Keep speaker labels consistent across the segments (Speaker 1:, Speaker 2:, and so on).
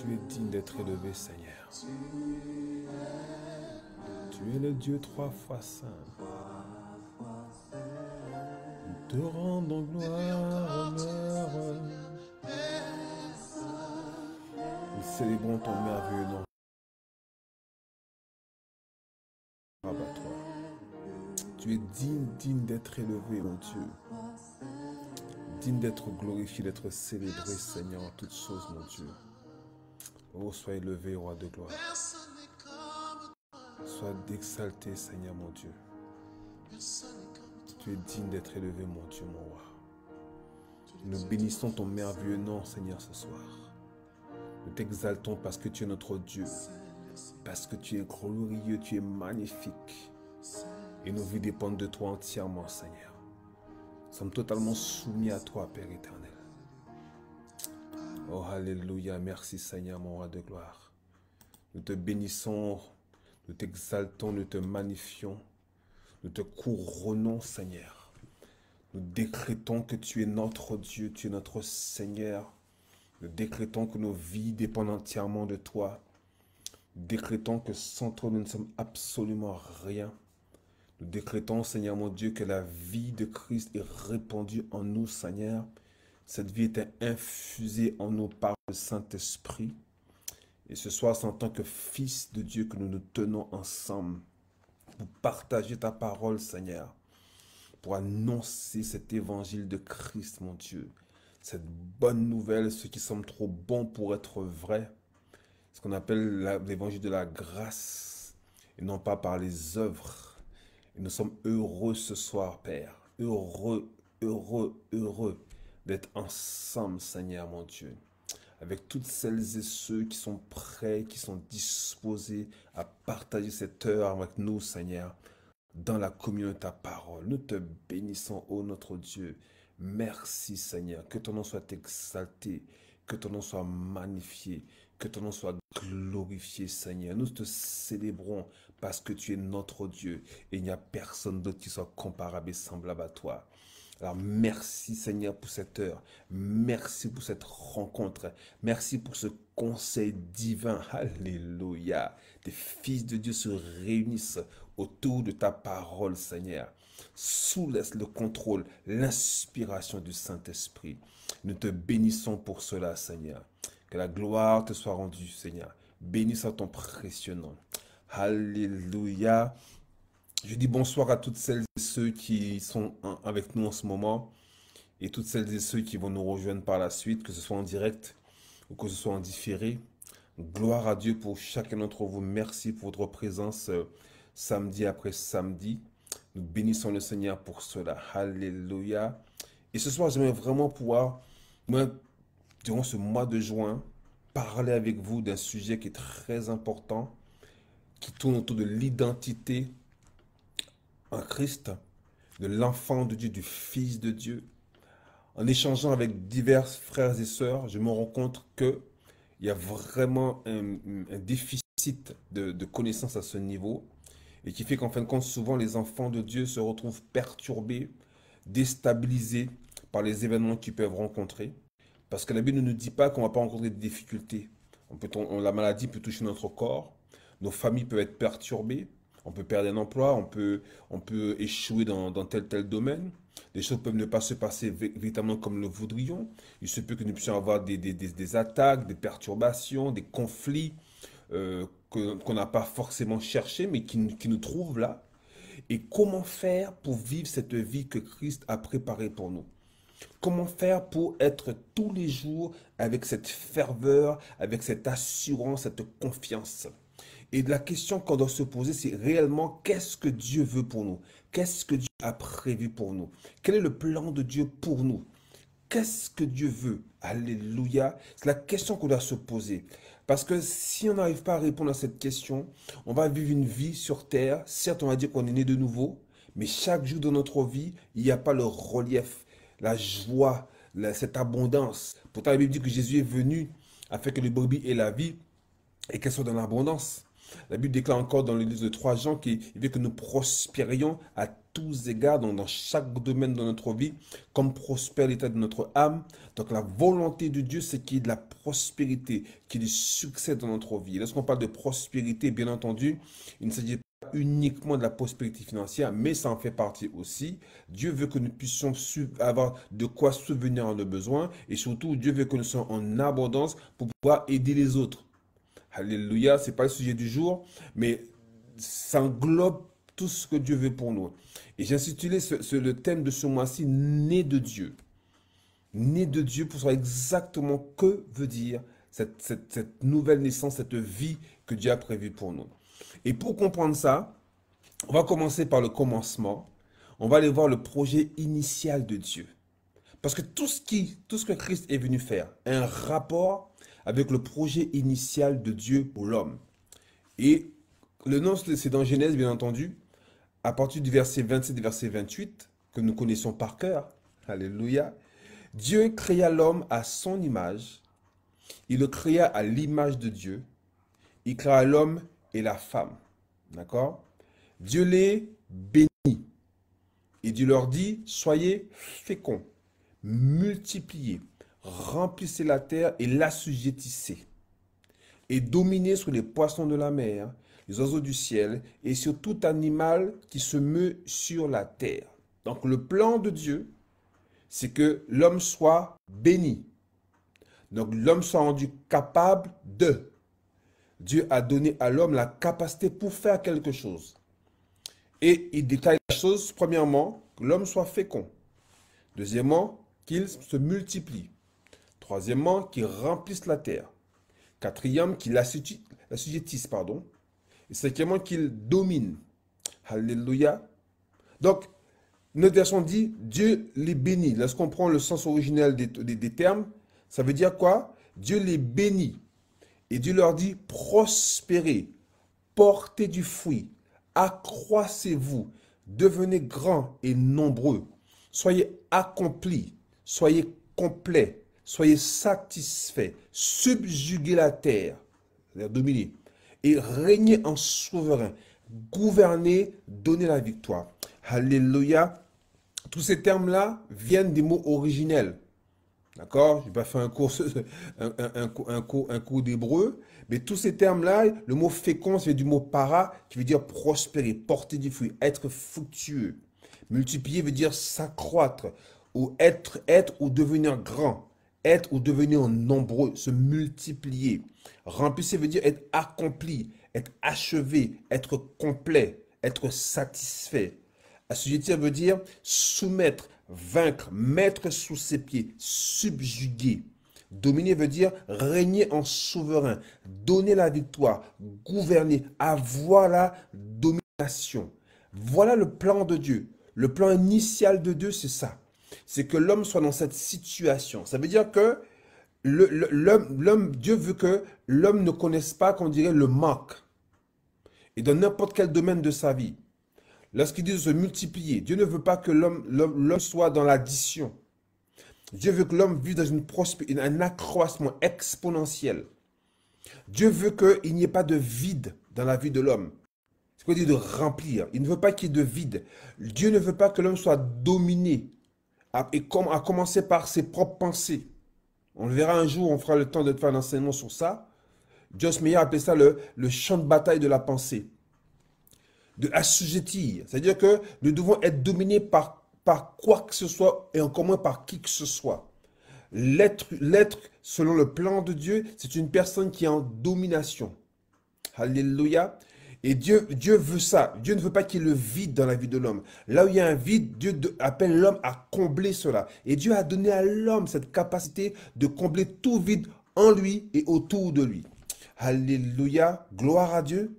Speaker 1: Tu es digne d'être élevé, Seigneur. Tu es le Dieu 3 fois saint. Nous te rendons gloire, honneur. Nous célébrons ton merveilleux nom. Tu es digne d'être élevé, mon Dieu. Digne d'être glorifié, d'être célébré, Seigneur, en toutes choses, mon Dieu. Oh, sois élevé, roi de gloire. Sois exalté, Seigneur, mon Dieu. Tu es digne d'être élevé, mon Dieu, mon roi. Nous bénissons ton merveilleux nom, Seigneur, ce soir. Nous t'exaltons parce que tu es notre Dieu. Parce que tu es glorieux, tu es magnifique. Et nos vies dépendent de toi entièrement, Seigneur. Nous sommes totalement soumis à toi, Père éternel. Oh, alléluia. Merci, Seigneur, mon roi de gloire. Nous te bénissons, nous t'exaltons, nous te magnifions. Nous te couronnons, Seigneur. Nous décrétons que tu es notre Dieu, tu es notre Seigneur. Nous décrétons que nos vies dépendent entièrement de toi. Nous décrétons que sans toi, nous ne sommes absolument rien. Nous décrétons, Seigneur mon Dieu, que la vie de Christ est répandue en nous, Seigneur. Cette vie est infusée en nous par le Saint-Esprit. Et ce soir, c'est en tant que fils de Dieu que nous nous tenons ensemble pour partager ta parole, Seigneur, pour annoncer cet évangile de Christ, mon Dieu. Cette bonne nouvelle, ce qui semble trop bon pour être vrai, ce qu'on appelle l'évangile de la grâce, et non pas par les œuvres. Et nous sommes heureux ce soir, Père. Heureux d'être ensemble, Seigneur, mon Dieu. Avec toutes celles et ceux qui sont prêts, qui sont disposés à partager cette heure avec nous, Seigneur, dans la communion de ta parole. Nous te bénissons, ô notre Dieu. Merci, Seigneur. Que ton nom soit exalté, que ton nom soit magnifié, que ton nom soit glorifié, Seigneur. Nous te célébrons parce que tu es notre Dieu et il n'y a personne d'autre qui soit comparable et semblable à toi. Alors merci, Seigneur, pour cette heure. Merci pour cette rencontre. Merci pour ce conseil divin. Alléluia. Des fils de Dieu se réunissent autour de ta parole, Seigneur. Sous le contrôle, l'inspiration du Saint-Esprit. Nous te bénissons pour cela, Seigneur. Que la gloire te soit rendue, Seigneur. Bénis à ton précieux nom. Alléluia. Je dis bonsoir à toutes celles et ceux qui sont avec nous en ce moment et toutes celles et ceux qui vont nous rejoindre par la suite, que ce soit en direct ou que ce soit en différé. Gloire à Dieu pour chacun d'entre vous. Merci pour votre présence samedi après samedi. Nous bénissons le Seigneur pour cela. Alléluia. Et ce soir, j'aimerais vraiment pouvoir, durant ce mois de juin, parler avec vous d'un sujet qui est très important, qui tourne autour de l'identité en Christ, de l'enfant de Dieu, du Fils de Dieu. En échangeant avec divers frères et sœurs, je me rends compte qu'il y a vraiment un déficit de connaissances à ce niveau et qui fait qu'en fin de compte, souvent les enfants de Dieu se retrouvent perturbés, déstabilisés par les événements qu'ils peuvent rencontrer. Parce que la Bible ne nous dit pas qu'on ne va pas rencontrer des difficultés. La maladie peut toucher notre corps, nos familles peuvent être perturbées, on peut perdre un emploi, on peut échouer dans tel domaine. Les choses peuvent ne pas se passer véritablement comme nous le voudrions. Il se peut que nous puissions avoir des attaques, des perturbations, des conflits qu'on n'a pas forcément cherché, mais qui nous trouvent là. Et comment faire pour vivre cette vie que Christ a préparée pour nous? Comment faire pour être tous les jours avec cette ferveur, avec cette assurance, cette confiance? Et la question qu'on doit se poser, c'est réellement qu'est-ce que Dieu veut pour nous? Qu'est-ce que Dieu a prévu pour nous? Quel est le plan de Dieu pour nous? Qu'est-ce que Dieu veut? Alléluia. C'est la question qu'on doit se poser. Parce que si on n'arrive pas à répondre à cette question, on va vivre une vie sur terre. Certes, on va dire qu'on est né de nouveau, mais chaque jour de notre vie, il n'y a pas le relief, la joie, cette abondance. Pourtant, la Bible dit que Jésus est venu afin que le brebis ait la vie et qu'elle soit dans l'abondance. La Bible déclare encore dans le livre de 3 Jean qu'il veut que nous prospérions à tous égards, donc dans chaque domaine de notre vie, comme prospère l'état de notre âme. Donc la volonté de Dieu, c'est qu'il y ait de la prospérité, qu'il y ait du succès dans notre vie. Lorsqu'on parle de prospérité, bien entendu, il ne s'agit pas uniquement de la prospérité financière, mais ça en fait partie aussi. Dieu veut que nous puissions avoir de quoi subvenir à nos besoins, et surtout, Dieu veut que nous soyons en abondance pour pouvoir aider les autres. Alléluia, ce n'est pas le sujet du jour, mais ça englobe tout ce que Dieu veut pour nous. Et j'ai intitulé le thème de ce mois-ci, Né de Dieu. Né de Dieu pour savoir exactement que veut dire cette nouvelle naissance, cette vie que Dieu a prévue pour nous. Et pour comprendre ça, on va commencer par le commencement. On va aller voir le projet initial de Dieu. Parce que tout ce que Christ est venu faire a un rapport avec le projet initial de Dieu pour l'homme. Et le nom, c'est dans Genèse, bien entendu, à partir du verset 27 et verset 28, que nous connaissons par cœur. Alléluia. Dieu créa l'homme à son image. Il le créa à l'image de Dieu. Il créa l'homme et la femme. D'accord? Dieu les bénit. Et Dieu leur dit, soyez féconds, multipliez, remplissez la terre et l'assujettissez. Et dominez sur les poissons de la mer, les oiseaux du ciel et sur tout animal qui se meut sur la terre. Donc le plan de Dieu, c'est que l'homme soit béni. Donc l'homme soit rendu capable de. Dieu a donné à l'homme la capacité pour faire quelque chose. Et il détaille la chose, premièrement, que l'homme soit fécond. Deuxièmement, qu'il se multiplie. Troisièmement, qu'il remplisse la terre. Quatrièmement, qu'il l'assujettisse, pardon. Et cinquièmement, qu'il domine. Alléluia. Donc, notre version dit, Dieu les bénit. Lorsqu'on prend le sens originel des termes, ça veut dire quoi? Dieu les bénit. Et Dieu leur dit, prospérez, portez du fruit, accroissez-vous, devenez grands et nombreux, soyez accomplis, soyez complets, soyez satisfaits, subjuguez la terre, c'est-à-dire dominer, et régnez en souverain, gouvernez, donnez la victoire. Alléluia. Tous ces termes-là viennent des mots originels. D'accord? Je n'ai pas fait un cours d'hébreu, mais tous ces termes-là, le mot fécond, c'est du mot para, qui veut dire prospérer, porter du fruit, être fructueux. Multiplier veut dire s'accroître, ou être ou devenir grand, être ou devenir nombreux, se multiplier. Remplir veut dire être accompli, être achevé, être complet, être satisfait. Assujettir veut dire soumettre, vaincre, mettre sous ses pieds, subjuguer. Dominer veut dire régner en souverain, donner la victoire, gouverner, avoir la domination. Voilà le plan de Dieu. Le plan initial de Dieu, c'est ça. C'est que l'homme soit dans cette situation. Ça veut dire que Dieu veut que l'homme ne connaisse pas, qu'on dirait, le manque. Et dans n'importe quel domaine de sa vie. Lorsqu'il dit de se multiplier, Dieu ne veut pas que l'homme soit dans l'addition. Dieu veut que l'homme vive dans un accroissement exponentiel. Dieu veut qu'il n'y ait pas de vide dans la vie de l'homme. C'est quoi dire de remplir? Il ne veut pas qu'il y ait de vide. Dieu ne veut pas que l'homme soit dominé, à commencer par ses propres pensées. On le verra un jour, on fera le temps de faire un enseignement sur ça. Joyce Meyer appelait ça le champ de bataille de la pensée. De assujettir. C'est-à-dire que nous devons être dominés par quoi que ce soit et encore moins par qui que ce soit. L'être, selon le plan de Dieu, c'est une personne qui est en domination. Alléluia. Et Dieu veut ça. Dieu ne veut pas qu'il y ait le vide dans la vie de l'homme. Là où il y a un vide, Dieu appelle l'homme à combler cela. Et Dieu a donné à l'homme cette capacité de combler tout vide en lui et autour de lui. Alléluia. Gloire à Dieu.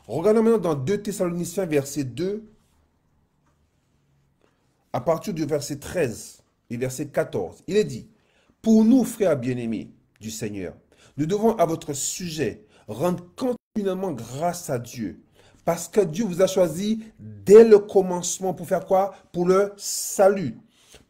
Speaker 1: Regardons maintenant dans 2 Thessaloniciens, verset 2, à partir du verset 13 et verset 14. Il est dit, « Pour nous, frères bien-aimés du Seigneur, nous devons à votre sujet rendre continuellement grâce à Dieu, parce que Dieu vous a choisi dès le commencement pour faire quoi? Pour le salut,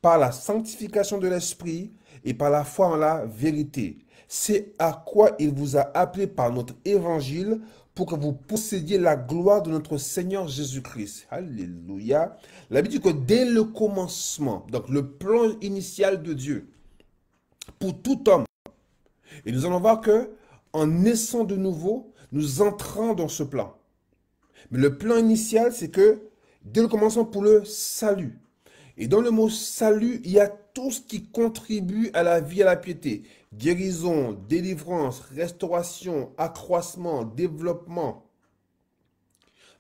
Speaker 1: par la sanctification de l'Esprit et par la foi en la vérité. C'est à quoi il vous a appelé par notre évangile, pour que vous possédiez la gloire de notre Seigneur Jésus-Christ. Alléluia. La Bible dit que dès le commencement, donc le plan initial de Dieu, pour tout homme, et nous allons voir que en naissant de nouveau, nous entrons dans ce plan. Mais le plan initial, c'est que dès le commencement pour le salut. Et dans le mot salut, il y a tout ce qui contribue à la vie, à la piété. Guérison, délivrance, restauration, accroissement, développement.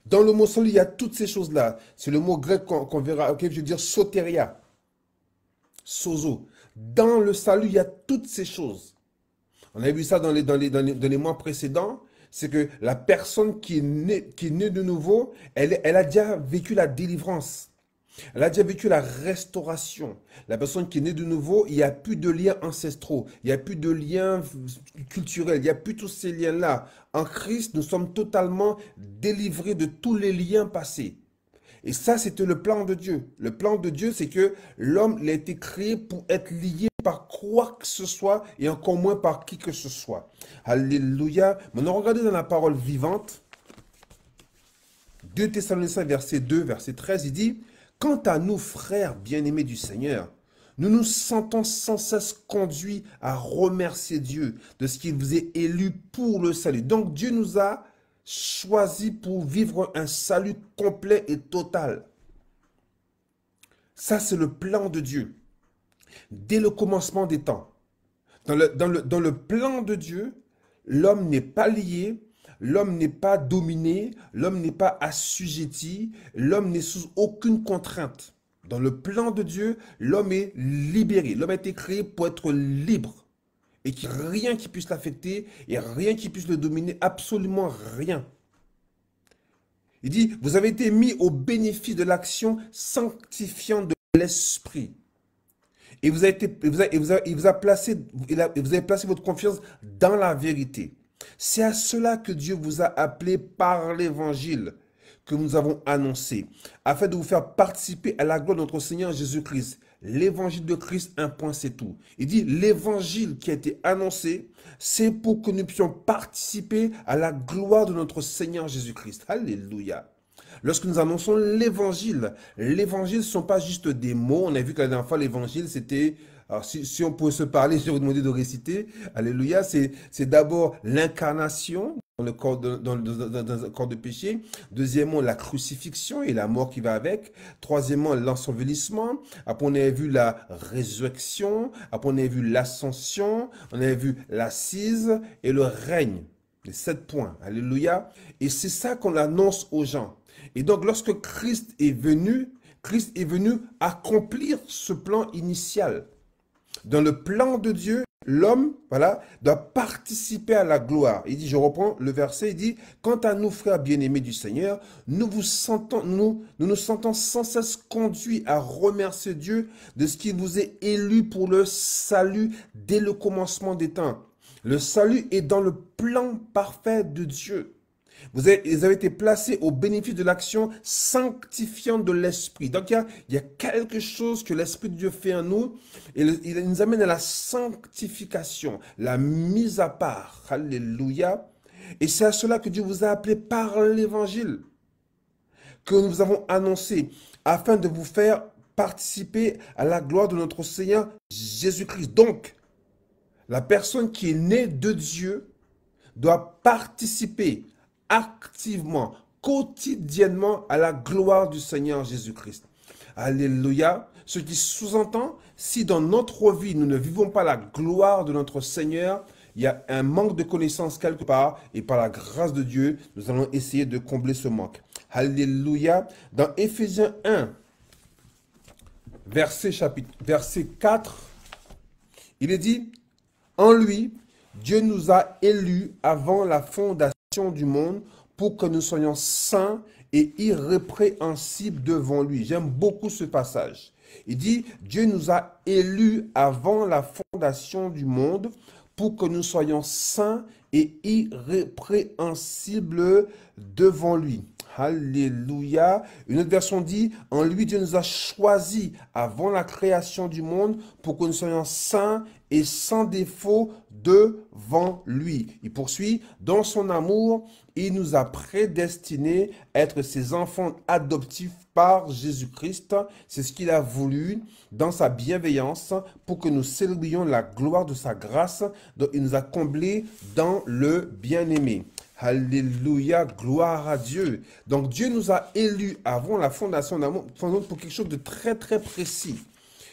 Speaker 1: Dans le mot salut, il y a toutes ces choses-là. C'est le mot grec qu'on verra, ok, je veux dire soteria, sozo. Dans le salut, il y a toutes ces choses. On a vu ça dans les mois précédents. C'est que la personne qui est née de nouveau, elle a déjà vécu la délivrance. Elle a déjà vécu la restauration. La personne qui est née de nouveau, il n'y a plus de liens ancestraux, il n'y a plus de liens culturels, il n'y a plus tous ces liens-là. En Christ, nous sommes totalement délivrés de tous les liens passés. Et ça, c'était le plan de Dieu. Le plan de Dieu, c'est que l'homme a été créé pour être lié par quoi que ce soit et encore moins par qui que ce soit. Alléluia. Maintenant, regardez dans la parole vivante. 2 Thessaloniciens, verset 2, verset 13, il dit « Quant à nous, frères bien-aimés du Seigneur, nous nous sentons sans cesse conduits à remercier Dieu de ce qu'il vous est élu pour le salut. » Donc, Dieu nous a choisis pour vivre un salut complet et total. Ça, c'est le plan de Dieu. Dès le commencement des temps. Dans le plan de Dieu, l'homme n'est pas lié, l'homme n'est pas dominé, l'homme n'est pas assujetti, l'homme n'est sous aucune contrainte. Dans le plan de Dieu, l'homme est libéré. L'homme a été créé pour être libre. Et qu'il n'y ait rien qui puisse l'affecter, et rien qui puisse le dominer, absolument rien. Il dit, vous avez été mis au bénéfice de l'action sanctifiante de l'Esprit. Et vous avez placé votre confiance dans la vérité. C'est à cela que Dieu vous a appelé par l'évangile que nous avons annoncé, afin de vous faire participer à la gloire de notre Seigneur Jésus-Christ. L'évangile de Christ, un point, c'est tout. Il dit, l'évangile qui a été annoncé, c'est pour que nous puissions participer à la gloire de notre Seigneur Jésus-Christ. Alléluia. Lorsque nous annonçons l'évangile, l'évangile ne sont pas juste des mots. On a vu que la dernière fois, l'évangile, c'était... Alors, si on pouvait se parler, je vais vous demander de réciter. Alléluia. C'est d'abord l'incarnation dans le corps dans un corps de péché. Deuxièmement, la crucifixion et la mort qui va avec. Troisièmement, l'ensevelissement. Après, on a vu la résurrection. Après, on a vu l'ascension. On a vu l'assise et le règne. Les 7 points. Alléluia. Et c'est ça qu'on annonce aux gens. Et donc, lorsque Christ est venu accomplir ce plan initial. Dans le plan de Dieu, l'homme, voilà, doit participer à la gloire. Il dit, je reprends le verset, il dit, quant à nous, frères bien-aimés du Seigneur, nous nous sentons sans cesse conduits à remercier Dieu de ce qu'il vous est élu pour le salut dès le commencement des temps. Le salut est dans le plan parfait de Dieu. Vous avez été placés au bénéfice de l'action sanctifiante de l'Esprit. Donc, il y a quelque chose que l'Esprit de Dieu fait en nous. Et il nous amène à la sanctification, la mise à part. Alléluia. Et c'est à cela que Dieu vous a appelé par l'Évangile, que nous avons annoncé, afin de vous faire participer à la gloire de notre Seigneur Jésus-Christ. Donc, la personne qui est née de Dieu doit participer activement, quotidiennement à la gloire du Seigneur Jésus-Christ. Alléluia. Ce qui sous-entend, si dans notre vie, nous ne vivons pas la gloire de notre Seigneur, il y a un manque de connaissance quelque part et par la grâce de Dieu, nous allons essayer de combler ce manque. Alléluia. Dans Éphésiens 1, verset 4, il est dit, en lui, Dieu nous a élus avant la fondation du monde pour que nous soyons saints et irrépréhensibles devant lui. J'aime beaucoup ce passage. Il dit, Dieu nous a élus avant la fondation du monde pour que nous soyons saints et irrépréhensibles devant lui. Alléluia. Une autre version dit, en lui Dieu nous a choisis avant la création du monde pour que nous soyons saints et sans défaut devant lui. Il poursuit, dans son amour, il nous a prédestinés à être ses enfants adoptifs par Jésus-Christ. C'est ce qu'il a voulu dans sa bienveillance pour que nous célébrions la gloire de sa grâce dont il nous a comblés dans le bien-aimé. Alléluia, gloire à Dieu. Donc Dieu nous a élus avant la fondation d'un monde pour quelque chose de très très précis.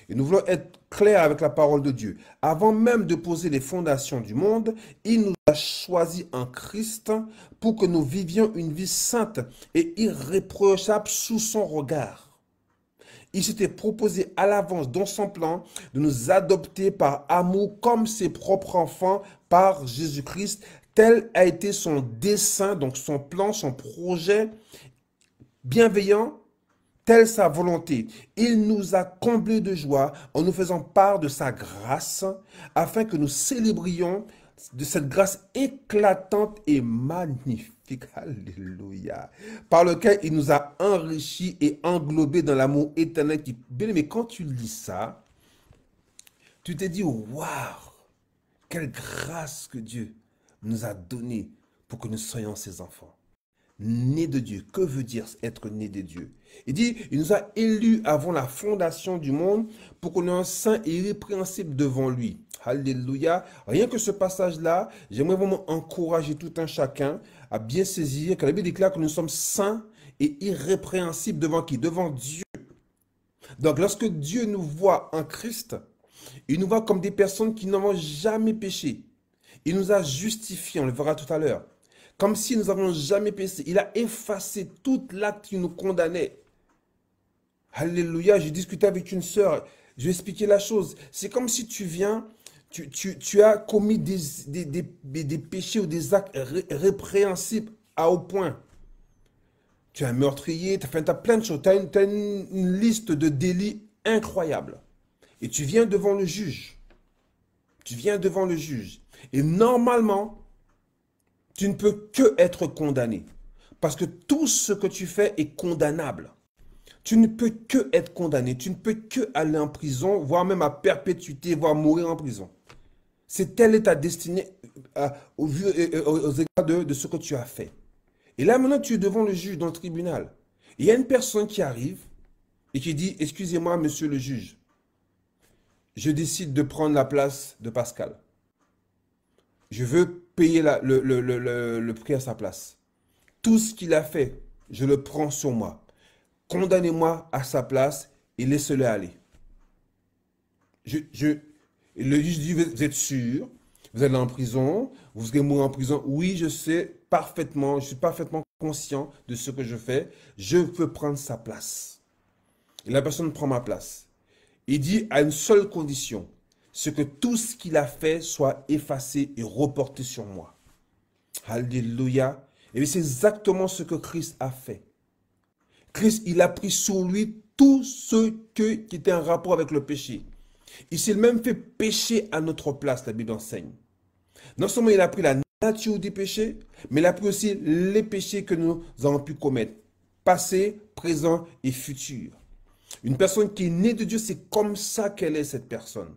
Speaker 1: Et nous voulons être clairs avec la parole de Dieu. Avant même de poser les fondations du monde, il nous a choisis en Christ pour que nous vivions une vie sainte et irréprochable sous son regard. Il s'était proposé à l'avance dans son plan de nous adopter par amour comme ses propres enfants par Jésus-Christ. Tel a été son dessein, donc son plan, son projet bienveillant, telle sa volonté. Il nous a comblés de joie en nous faisant part de sa grâce, afin que nous célébrions de cette grâce éclatante et magnifique, alléluia, par lequel il nous a enrichis et englobés dans l'amour éternel. Bien, mais quand tu lis ça, tu te dis, waouh, quelle grâce que Dieu nous a donné pour que nous soyons ses enfants. Nés de Dieu. Que veut dire être né de Dieu? Il dit, il nous a élus avant la fondation du monde pour qu'on soit saint et irrépréhensible devant lui. Alléluia. Rien que ce passage-là, j'aimerais vraiment encourager tout un chacun à bien saisir que la Bible déclare que nous sommes saints et irrépréhensibles devant qui? Devant Dieu. Donc lorsque Dieu nous voit en Christ, il nous voit comme des personnes qui n'avons jamais péché. Il nous a justifiés, on le verra tout à l'heure. Comme si nous n'avions jamais péché. Il a effacé tout l'acte qui nous condamnait. Alléluia, j'ai discuté avec une sœur, je vais expliquer la chose. C'est comme si tu viens, tu as commis des péchés ou des actes répréhensibles à haut point. Tu es un meurtrier, tu as plein de choses, tu as une liste de délits incroyables. Et tu viens devant le juge. Tu viens devant le juge. Et normalement, tu ne peux que être condamné. Parce que tout ce que tu fais est condamnable. Tu ne peux que être condamné. Tu ne peux que aller en prison, voire même à perpétuité, voire mourir en prison. C'est telle est ta destinée aux égards de ce que tu as fait. Et là, maintenant, tu es devant le juge dans le tribunal. Et il y a une personne qui arrive et qui dit, excusez-moi, monsieur le juge, je décide de prendre la place de Pascal. Je veux payer le prix à sa place. Tout ce qu'il a fait, je le prends sur moi. Condamnez-moi à sa place et laissez-le aller. Le juge dit, vous êtes sûr? Vous allez en prison? Vous serez mourir en prison? Oui, je sais parfaitement, je suis parfaitement conscient de ce que je fais. Je peux prendre sa place. Et la personne prend ma place. Il dit à une seule condition, c'est que tout ce qu'il a fait soit effacé et reporté sur moi. Alléluia. Et c'est exactement ce que Christ a fait. Christ, il a pris sur lui tout ce qui était en rapport avec le péché. Il s'est même fait pécher à notre place, la Bible enseigne. Non seulement il a pris la nature des péchés, mais il a pris aussi les péchés que nous avons pu commettre, passé, présent et futur. Une personne qui est née de Dieu, c'est comme ça qu'elle est, cette personne.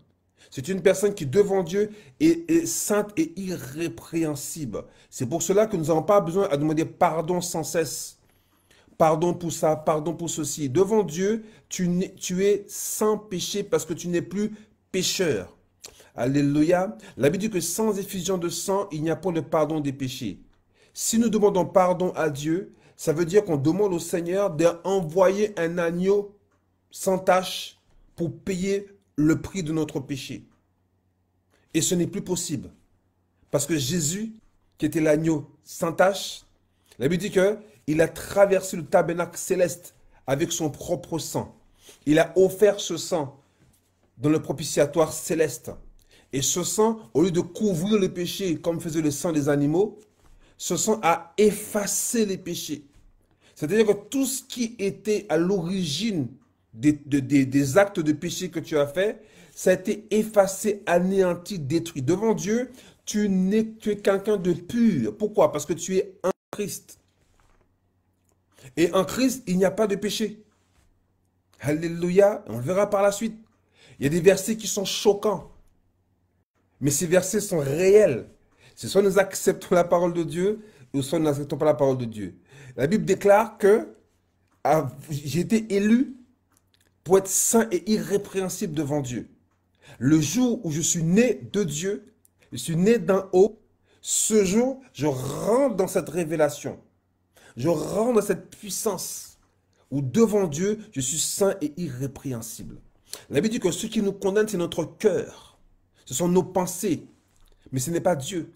Speaker 1: C'est une personne qui, devant Dieu, est sainte et irrépréhensible. C'est pour cela que nous n'avons pas besoin de demander pardon sans cesse. Pardon pour ça, pardon pour ceci. Devant Dieu, tu es sans péché parce que tu n'es plus pécheur. Alléluia. La Bible dit que sans effusion de sang, il n'y a pas de pardon des péchés. Si nous demandons pardon à Dieu, ça veut dire qu'on demande au Seigneur d'envoyer un agneau sans tache pour payer le prix de notre péché. Et ce n'est plus possible. Parce que Jésus, qui était l'agneau sans tache, la Bible dit qu'il a traversé le tabernacle céleste avec son propre sang. Il a offert ce sang dans le propitiatoire céleste. Et ce sang, au lieu de couvrir les péchés comme faisait le sang des animaux, ce sang a effacé les péchés. C'est-à-dire que tout ce qui était à l'origine des actes de péché que tu as fait, ça a été effacé, anéanti, détruit. Devant Dieu, tu es quelqu'un de pur. Pourquoi? Parce que tu es en Christ. Et en Christ, il n'y a pas de péché. Alléluia. On le verra par la suite. Il y a des versets qui sont choquants. Mais ces versets sont réels. C'est soit nous acceptons la parole de Dieu, ou soit nous n'acceptons pas la parole de Dieu. La Bible déclare que j'ai été élu pour être saint et irrépréhensible devant Dieu. Le jour où je suis né de Dieu, je suis né d'en haut, ce jour, je rentre dans cette révélation. Je rentre dans cette puissance où devant Dieu, je suis saint et irrépréhensible. La Bible dit que ce qui nous condamne, c'est notre cœur. Ce sont nos pensées. Mais ce n'est pas Dieu.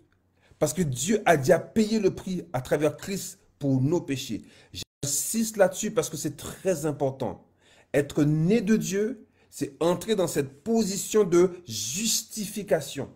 Speaker 1: Parce que Dieu a déjà payé le prix à travers Christ pour nos péchés. J'insiste là-dessus parce que c'est très important. Être né de Dieu, c'est entrer dans cette position de justification.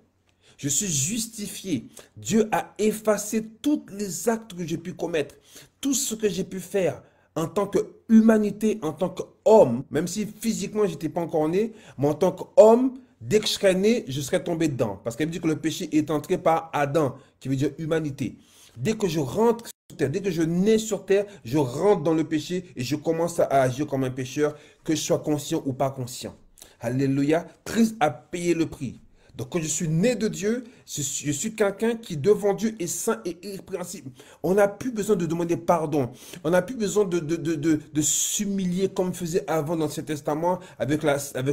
Speaker 1: Je suis justifié. Dieu a effacé tous les actes que j'ai pu commettre, tout ce que j'ai pu faire en tant qu'humanité, en tant qu'homme, même si physiquement je n'étais pas encore né, mais en tant qu'homme, dès que je serais né, je serais tombé dedans. Parce qu'elle me dit que le péché est entré par Adam, qui veut dire humanité. Dès que je rentre sur terre, dès que je nais sur terre, je rentre dans le péché et je commence à agir comme un pécheur, que je sois conscient ou pas conscient. Alléluia. Christ a payé le prix. Donc quand je suis né de Dieu, je suis quelqu'un qui devant Dieu est saint et irrépréhensible. On n'a plus besoin de demander pardon. On n'a plus besoin de s'humilier comme faisait avant dans l'Ancien Testament avec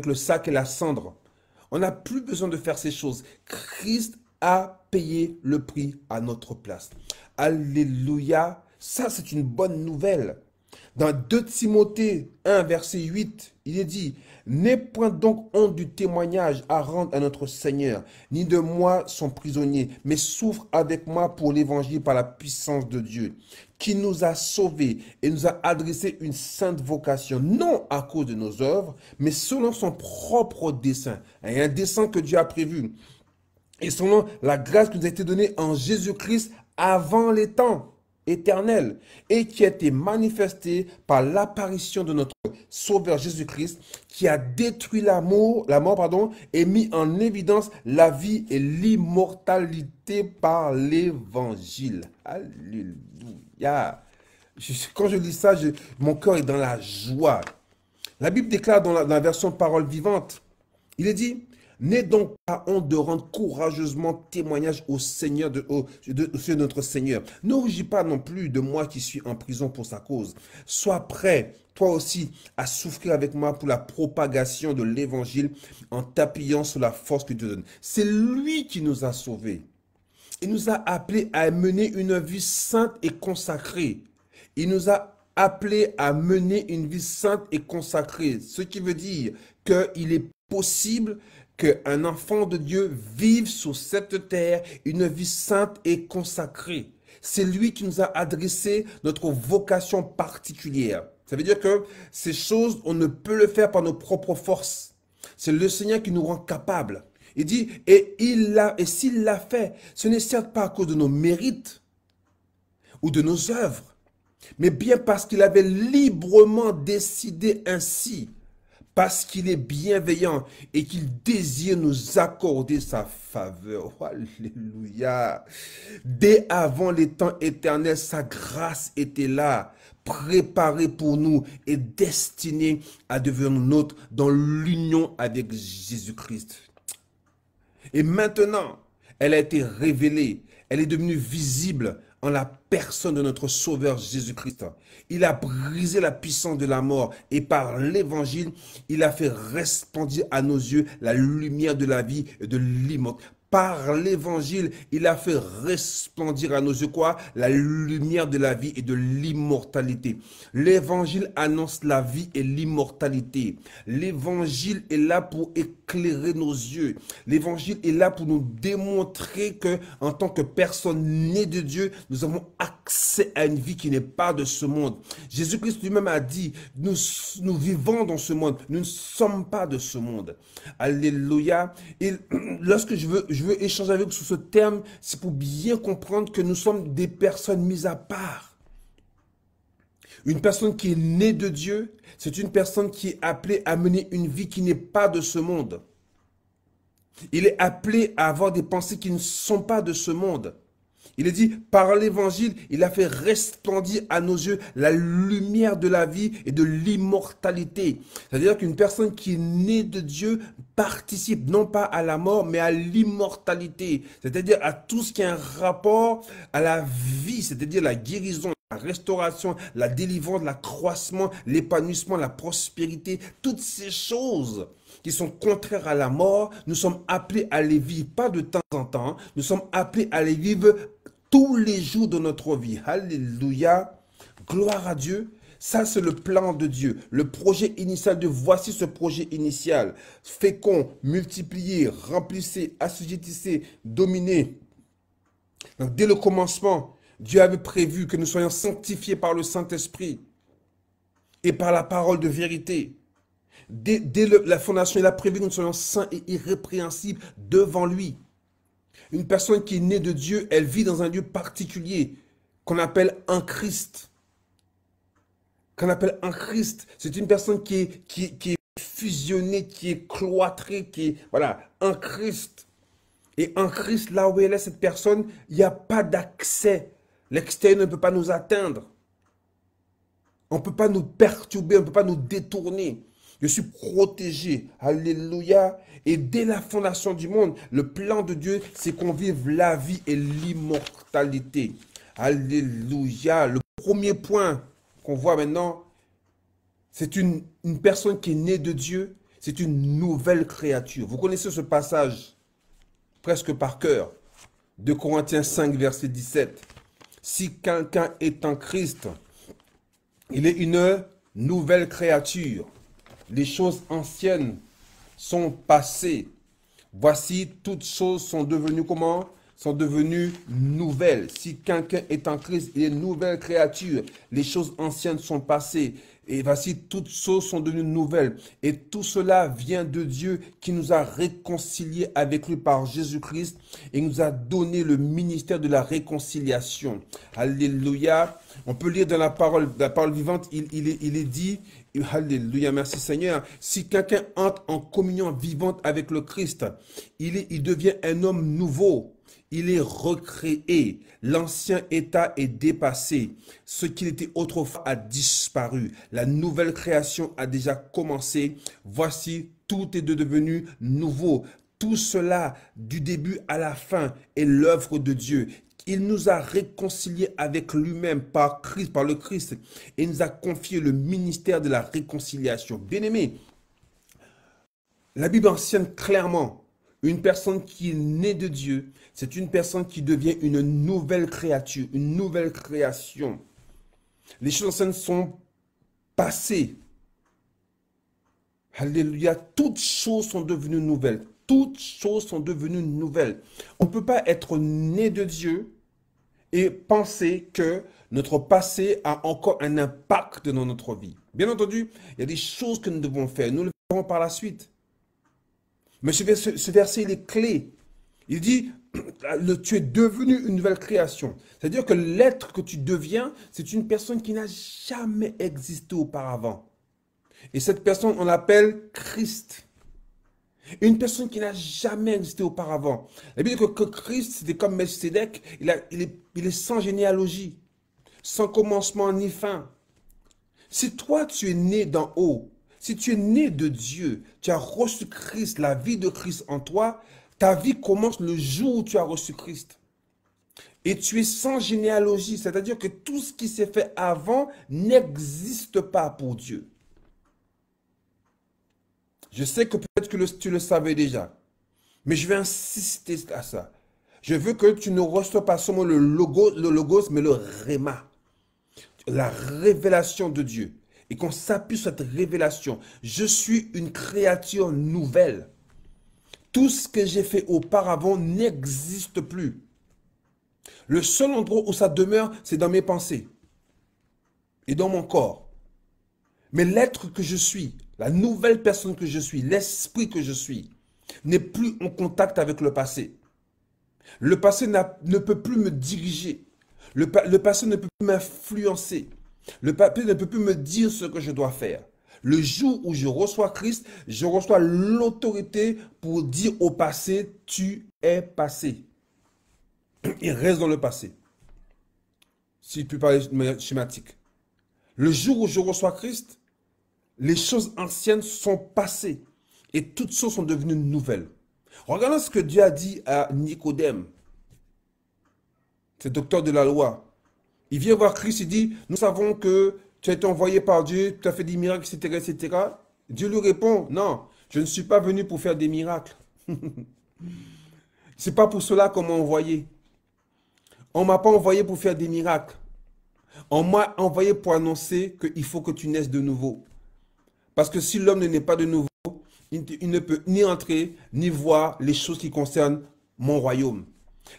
Speaker 1: le sac et la cendre. On n'a plus besoin de faire ces choses. Christ a payé le prix à notre place. Alléluia. Ça, c'est une bonne nouvelle. Dans 2 Timothée 1, verset 8, il est dit, « N'aie point donc honte du témoignage à rendre à notre Seigneur, ni de moi son prisonnier, mais souffre avec moi pour l'évangile par la puissance de Dieu, qui nous a sauvés et nous a adressé une sainte vocation, non à cause de nos œuvres, mais selon son propre dessein. » Il y a un dessein que Dieu a prévu. Et selon la grâce qui nous a été donnée en Jésus-Christ avant les temps éternel et qui a été manifesté par l'apparition de notre Sauveur Jésus-Christ qui a détruit la mort, et mis en évidence la vie et l'immortalité par l'évangile. Alléluia. Quand je lis ça, mon cœur est dans la joie. La Bible déclare dans la version parole vivante, il est dit, n'aie donc pas honte de rendre courageusement témoignage au Seigneur, au notre Seigneur. Ne rougis pas non plus de moi qui suis en prison pour sa cause. Sois prêt, toi aussi, à souffrir avec moi pour la propagation de l'évangile en t'appuyant sur la force que Dieu donne. C'est lui qui nous a sauvés. Il nous a appelés à mener une vie sainte et consacrée. Il nous a appelés à mener une vie sainte et consacrée. Ce qui veut dire qu'il est possible qu'un enfant de Dieu vive sur cette terre une vie sainte et consacrée. C'est lui qui nous a adressé notre vocation particulière. Ça veut dire que ces choses, on ne peut le faire par nos propres forces. C'est le Seigneur qui nous rend capables. Il dit, et s'il l'a fait, ce n'est certes pas à cause de nos mérites ou de nos œuvres, mais bien parce qu'il avait librement décidé ainsi. Parce qu'il est bienveillant et qu'il désire nous accorder sa faveur. Oh, alléluia. Dès avant les temps éternels, sa grâce était là, préparée pour nous et destinée à devenir nôtre dans l'union avec Jésus-Christ. Et maintenant, elle a été révélée, elle est devenue visible en la personne de notre Sauveur Jésus-Christ. Il a brisé la puissance de la mort et par l'évangile, il a fait resplendir à nos yeux la lumière de la vie et de l'immortalité. Par l'évangile, il a fait resplendir à nos yeux quoi? La lumière de la vie et de l'immortalité. L'évangile annonce la vie et l'immortalité. L'évangile est là pour éclairer nos yeux. L'évangile est là pour nous démontrer que, en tant que personne née de Dieu, nous avons accès à une vie qui n'est pas de ce monde. Jésus-Christ lui-même a dit, nous vivons dans ce monde, nous ne sommes pas de ce monde. Alléluia. Et lorsque je veux échanger avec vous sur ce terme, c'est pour bien comprendre que nous sommes des personnes mises à part. Une personne qui est née de Dieu, c'est une personne qui est appelée à mener une vie qui n'est pas de ce monde. Il est appelé à avoir des pensées qui ne sont pas de ce monde. Il est dit, par l'évangile, il a fait resplendir à nos yeux la lumière de la vie et de l'immortalité. C'est-à-dire qu'une personne qui est née de Dieu participe non pas à la mort, mais à l'immortalité. C'est-à-dire à tout ce qui a un rapport à la vie, c'est-à-dire la guérison, la restauration, la délivrance, l'accroissement, l'épanouissement, la prospérité, toutes ces choses qui sont contraires à la mort, nous sommes appelés à les vivre, pas de temps en temps, nous sommes appelés à les vivre tous les jours de notre vie. Alléluia, gloire à Dieu. Ça, c'est le plan de Dieu, le projet initial de voici ce projet initial. Fécond, multiplier, remplissez, assujettissez, dominez. Donc, dès le commencement, Dieu avait prévu que nous soyons sanctifiés par le Saint-Esprit et par la parole de vérité. Dès la fondation, il a prévu que nous soyons saints et irrépréhensibles devant lui. Une personne qui est née de Dieu, elle vit dans un lieu particulier qu'on appelle un Christ. C'est une personne qui est fusionnée, qui est cloîtrée, qui est, voilà, un Christ. Et en Christ, là où elle est, cette personne, il n'y a pas d'accès. L'extérieur ne peut pas nous atteindre. On ne peut pas nous perturber, on ne peut pas nous détourner. Je suis protégé. Alléluia. Et dès la fondation du monde, le plan de Dieu, c'est qu'on vive la vie et l'immortalité. Alléluia. Le premier point qu'on voit maintenant, c'est une personne qui est née de Dieu. C'est une nouvelle créature. Vous connaissez ce passage presque par cœur. 2 Corinthiens 5, verset 17. Si quelqu'un est en Christ, il est une nouvelle créature. Les choses anciennes sont passées. Voici, toutes choses sont devenues comment? Sont devenues nouvelles. Si quelqu'un est en Christ, il est une nouvelle créature. Les choses anciennes sont passées. Et voici, toutes choses sont devenues nouvelles. Et tout cela vient de Dieu qui nous a réconciliés avec lui par Jésus-Christ et nous a donné le ministère de la réconciliation. Alléluia. On peut lire dans la parole vivante, il est dit, alléluia, merci Seigneur, si quelqu'un entre en communion vivante avec le Christ, il devient un homme nouveau. Il est recréé. L'ancien état est dépassé. Ce qu'il était autrefois a disparu. La nouvelle création a déjà commencé. Voici, tout est devenu nouveau. Tout cela, du début à la fin, est l'œuvre de Dieu. Il nous a réconciliés avec lui-même par Christ, par le Christ, et nous a confié le ministère de la réconciliation. Bien-aimés, la Bible enseigne clairement, une personne qui est née de Dieu, c'est une personne qui devient une nouvelle créature, une nouvelle création. Les choses anciennes sont passées. Alléluia, toutes choses sont devenues nouvelles. Toutes choses sont devenues nouvelles. On ne peut pas être né de Dieu et penser que notre passé a encore un impact dans notre vie. Bien entendu, il y a des choses que nous devons faire. Nous le verrons par la suite. Mais ce verset, il est clé. Il dit, tu es devenu une nouvelle création. C'est-à-dire que l'être que tu deviens, c'est une personne qui n'a jamais existé auparavant. Et cette personne, on l'appelle Christ. Une personne qui n'a jamais existé auparavant. La Bible dit que Christ, c'était comme Melchizedek, il est sans généalogie, sans commencement ni fin. Si toi, tu es né d'en haut, si tu es né de Dieu, tu as reçu Christ, la vie de Christ en toi, ta vie commence le jour où tu as reçu Christ. Et tu es sans généalogie, c'est-à-dire que tout ce qui s'est fait avant n'existe pas pour Dieu. Je sais que peut-être que tu le savais déjà, mais je vais insister à ça. Je veux que tu ne reçoives pas seulement le logos, mais le réma, la révélation de Dieu. Et qu'on s'appuie sur cette révélation. Je suis une créature nouvelle. Tout ce que j'ai fait auparavant n'existe plus. Le seul endroit où ça demeure, c'est dans mes pensées et dans mon corps. Mais l'être que je suis, la nouvelle personne que je suis, l'esprit que je suis, n'est plus en contact avec le passé. Le passé ne peut plus me diriger. Le passé ne peut plus m'influencer. Le passé ne peut plus me dire ce que je dois faire. Le jour où je reçois Christ, je reçois l'autorité pour dire au passé, tu es passé. Il reste dans le passé. Si je peux parler de manière schématique. Le jour où je reçois Christ, les choses anciennes sont passées et toutes choses sont devenues nouvelles. Regardons ce que Dieu a dit à Nicodème, ce docteur de la loi. Il vient voir Christ, il dit, nous savons que tu as été envoyé par Dieu, tu as fait des miracles, etc., etc. Dieu lui répond, non, je ne suis pas venu pour faire des miracles. C'est pas pour cela qu'on m'a envoyé. On m'a pas envoyé pour faire des miracles. On m'a envoyé pour annoncer qu'il faut que tu naisses de nouveau. Parce que si l'homme ne naît pas de nouveau, il ne peut ni entrer, ni voir les choses qui concernent mon royaume.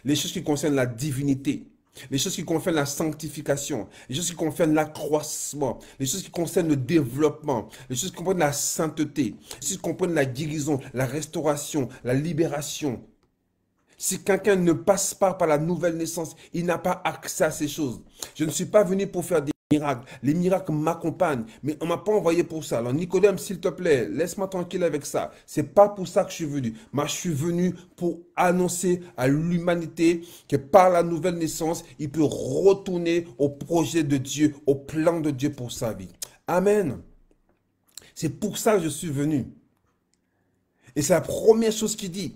Speaker 1: Les choses qui concernent la divinité. Les choses qui concernent la sanctification. Les choses qui concernent l'accroissement. Les choses qui concernent le développement. Les choses qui concernent la sainteté. Les choses qui concernent la guérison, la restauration, la libération. Si quelqu'un ne passe pas par la nouvelle naissance, il n'a pas accès à ces choses. Je ne suis pas venu pour faire des miracles. Les miracles m'accompagnent, mais on ne m'a pas envoyé pour ça. Alors Nicodème, s'il te plaît, laisse-moi tranquille avec ça. C'est pas pour ça que je suis venu. Moi, je suis venu pour annoncer à l'humanité que par la nouvelle naissance, il peut retourner au projet de Dieu, au plan de Dieu pour sa vie. Amen. C'est pour ça que je suis venu. Et c'est la première chose qu'il dit.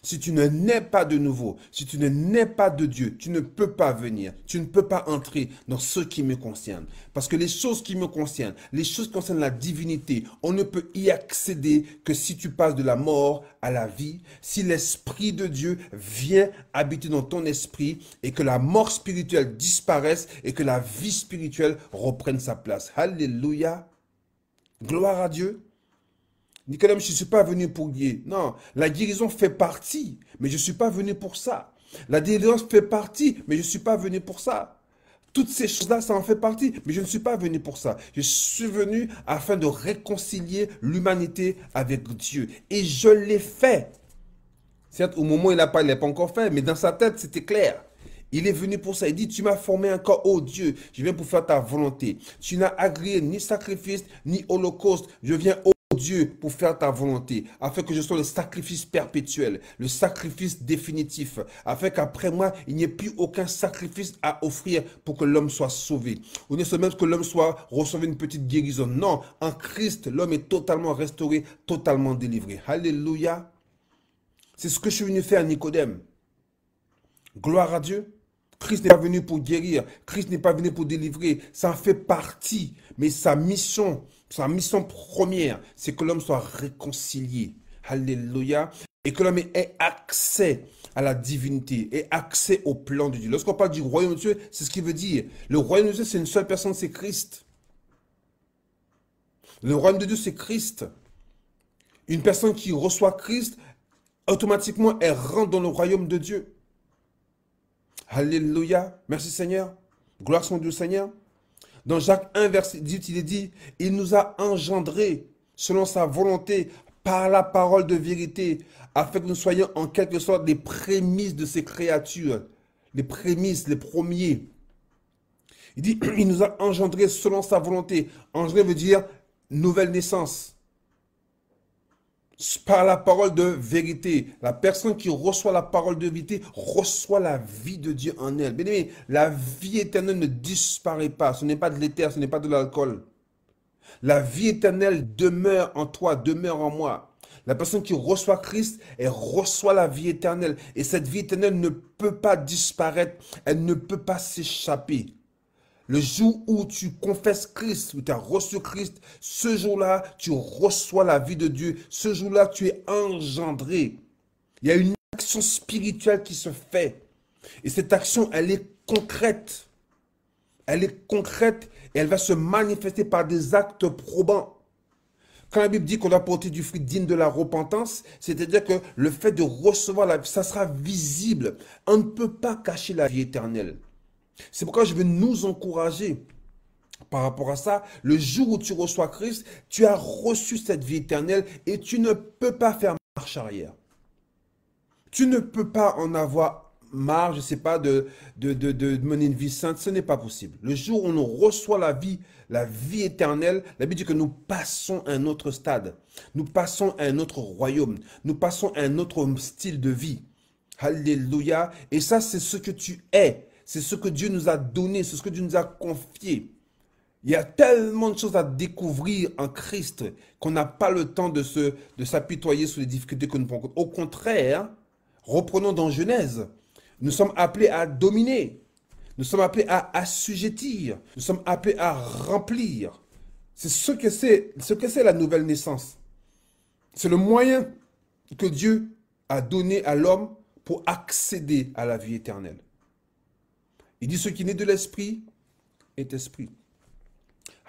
Speaker 1: Si tu ne nais pas de nouveau, si tu ne nais pas de Dieu, tu ne peux pas venir, tu ne peux pas entrer dans ce qui me concerne. Parce que les choses qui me concernent, les choses qui concernent la divinité, on ne peut y accéder que si tu passes de la mort à la vie, si l'Esprit de Dieu vient habiter dans ton esprit et que la mort spirituelle disparaisse et que la vie spirituelle reprenne sa place. Alléluia. Gloire à Dieu. Nicodème, je ne suis pas venu pour guérir. Non, la guérison fait partie, mais je ne suis pas venu pour ça. La délivrance fait partie, mais je ne suis pas venu pour ça. Toutes ces choses-là, ça en fait partie, mais je ne suis pas venu pour ça. Je suis venu afin de réconcilier l'humanité avec Dieu. Et je l'ai fait. Certes, au moment où il ne l'a pas encore fait, mais dans sa tête, c'était clair. Il est venu pour ça. Il dit, tu m'as formé un corps, oh Dieu, je viens pour faire ta volonté. Tu n'as agréé ni sacrifice, ni holocauste. Je viens au Dieu pour faire ta volonté, afin que je sois le sacrifice perpétuel, le sacrifice définitif, afin qu'après moi, il n'y ait plus aucun sacrifice à offrir pour que l'homme soit sauvé. Ou ne soit même que l'homme soit reçu une petite guérison. Non, en Christ, l'homme est totalement restauré, totalement délivré. Alléluia. C'est ce que je suis venu faire à Nicodème. Gloire à Dieu. Christ n'est pas venu pour guérir. Christ n'est pas venu pour délivrer. Ça en fait partie. Mais sa mission première, c'est que l'homme soit réconcilié. Alléluia. Et que l'homme ait accès à la divinité et accès au plan de Dieu. Lorsqu'on parle du royaume de Dieu, c'est ce qu'il veut dire. Le royaume de Dieu, c'est une seule personne, c'est Christ. Le royaume de Dieu, c'est Christ. Une personne qui reçoit Christ, automatiquement, elle rentre dans le royaume de Dieu. Alléluia. Merci Seigneur. Gloire à son Dieu Seigneur. Dans Jacques 1, verset 18, il est dit, il nous a engendrés selon sa volonté par la parole de vérité, afin que nous soyons en quelque sorte les prémices de ces créatures. Les prémices, les premiers. Il dit, il nous a engendrés selon sa volonté. Engendrer veut dire nouvelle naissance. Par la parole de vérité. La personne qui reçoit la parole de vérité reçoit la vie de Dieu en elle. Bien aimé, la vie éternelle ne disparaît pas. Ce n'est pas de l'éther, ce n'est pas de l'alcool. La vie éternelle demeure en toi, demeure en moi. La personne qui reçoit Christ, elle reçoit la vie éternelle. Et cette vie éternelle ne peut pas disparaître. Elle ne peut pas s'échapper. Le jour où tu confesses Christ, où tu as reçu Christ, ce jour-là, tu reçois la vie de Dieu. Ce jour-là, tu es engendré. Il y a une action spirituelle qui se fait. Et cette action, elle est concrète. Elle est concrète et elle va se manifester par des actes probants. Quand la Bible dit qu'on doit porter du fruit digne de la repentance, c'est-à-dire que le fait de recevoir la vie, ça sera visible. On ne peut pas cacher la vie éternelle. C'est pourquoi je veux nous encourager par rapport à ça. Le jour où tu reçois Christ, tu as reçu cette vie éternelle et tu ne peux pas faire marche arrière. Tu ne peux pas en avoir marre, je ne sais pas, de mener une vie sainte. Ce n'est pas possible. Le jour où on reçoit la vie éternelle, la Bible dit que nous passons à un autre stade. Nous passons à un autre royaume. Nous passons à un autre style de vie. Alléluia. Et ça, c'est ce que tu es. C'est ce que Dieu nous a donné, c'est ce que Dieu nous a confié. Il y a tellement de choses à découvrir en Christ qu'on n'a pas le temps de s'apitoyer sur les difficultés que nous rencontrons. Au contraire, reprenons dans Genèse. Nous sommes appelés à dominer. Nous sommes appelés à assujettir. Nous sommes appelés à remplir. C'est ce que c'est la nouvelle naissance. C'est le moyen que Dieu a donné à l'homme pour accéder à la vie éternelle. Il dit ce qui naît de l'esprit est esprit.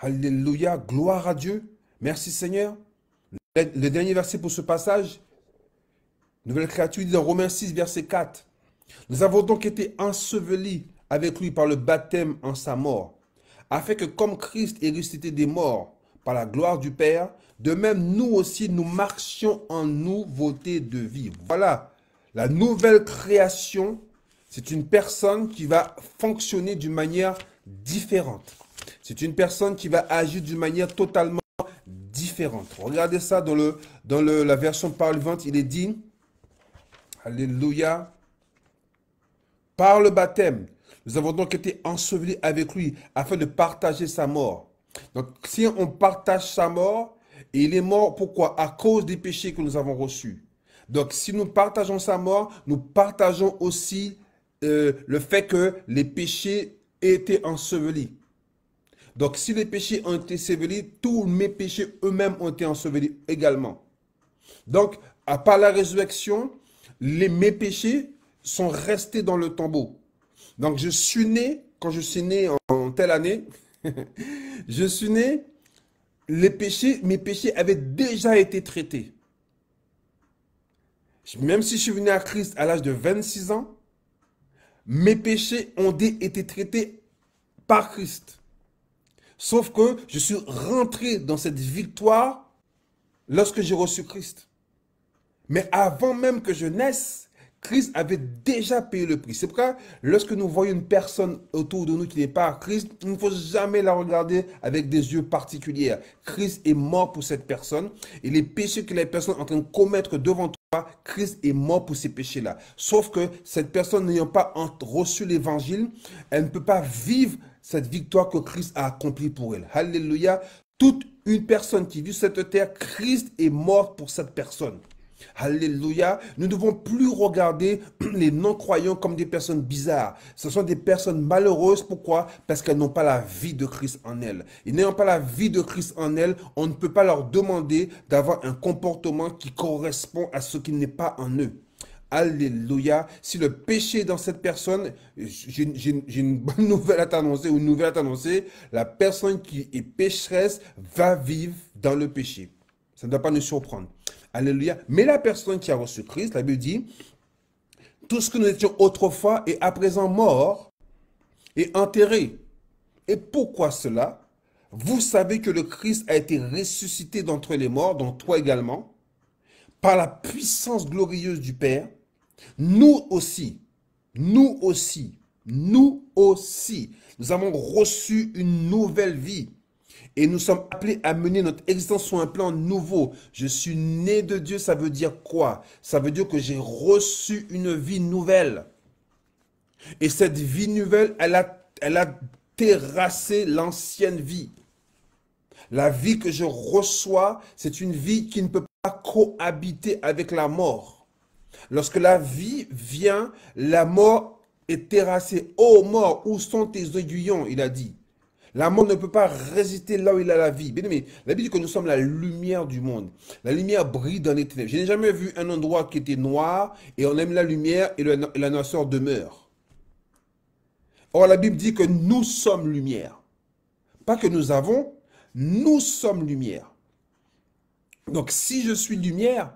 Speaker 1: Alléluia, gloire à Dieu. Merci Seigneur. Le dernier verset pour ce passage, nouvelle créature, dit dans Romains 6, verset 4. Nous avons donc été ensevelis avec lui par le baptême en sa mort, afin que comme Christ est ressuscité des morts par la gloire du Père, de même nous aussi nous marchions en nouveauté de vie. Voilà, la nouvelle création, c'est une personne qui va fonctionner d'une manière différente. C'est une personne qui va agir d'une manière totalement différente. Regardez ça dans la version parole vivante, il est dit, alléluia, par le baptême, nous avons donc été ensevelis avec lui afin de partager sa mort. Donc, si on partage sa mort, et il est mort, pourquoi? À cause des péchés que nous avons reçus. Donc, si nous partageons sa mort, nous partageons aussi le fait que les péchés aient été ensevelis. Donc, si les péchés ont été ensevelis, tous mes péchés eux-mêmes ont été ensevelis également. Donc, à part la résurrection, mes péchés sont restés dans le tombeau. Donc, je suis né, quand je suis né en telle année, je suis né, mes péchés avaient déjà été traités. Même si je suis venu à Christ à l'âge de 26 ans, mes péchés ont été traités par Christ. Sauf que je suis rentré dans cette victoire lorsque j'ai reçu Christ. Mais avant même que je naisse, Christ avait déjà payé le prix. C'est pourquoi, lorsque nous voyons une personne autour de nous qui n'est pas à Christ, il ne faut jamais la regarder avec des yeux particuliers. Christ est mort pour cette personne et les péchés que la personne est en train de commettre devant toi, Christ est mort pour ces péchés-là. Sauf que cette personne n'ayant pas reçu l'évangile, elle ne peut pas vivre cette victoire que Christ a accomplie pour elle. Alléluia. Toute une personne qui vit sur cette terre, Christ est mort pour cette personne. Alléluia. Nous ne devons plus regarder les non-croyants comme des personnes bizarres. Ce sont des personnes malheureuses. Pourquoi? Parce qu'elles n'ont pas la vie de Christ en elles. Et n'ayant pas la vie de Christ en elles, on ne peut pas leur demander d'avoir un comportement qui correspond à ce qui n'est pas en eux. Alléluia. Si le péché est dans cette personne, j'ai une bonne nouvelle à t'annoncer, ou une nouvelle à t'annoncer, la personne qui est pécheresse va vivre dans le péché. Ça ne doit pas nous surprendre. Alléluia. Mais la personne qui a reçu Christ, la Bible dit, tout ce que nous étions autrefois est à présent mort et enterré. Et pourquoi cela? Vous savez que le Christ a été ressuscité d'entre les morts, dont toi également, par la puissance glorieuse du Père. Nous aussi, nous avons reçu une nouvelle vie. Et nous sommes appelés à mener notre existence sur un plan nouveau. Je suis né de Dieu, ça veut dire quoi? Ça veut dire que j'ai reçu une vie nouvelle. Et cette vie nouvelle, elle a terrassé l'ancienne vie. La vie que je reçois, c'est une vie qui ne peut pas cohabiter avec la mort. Lorsque la vie vient, la mort est terrassée. Ô mort, où sont tes aiguillons? Il a dit. La mort ne peut pas résister là où il a la vie. Bien aimé, la Bible dit que nous sommes la lumière du monde. La lumière brille dans les ténèbres. Je n'ai jamais vu un endroit qui était noir et on aime la lumière et la noirceur demeure. Or, la Bible dit que nous sommes lumière. Pas que nous sommes lumière. Donc, si je suis lumière,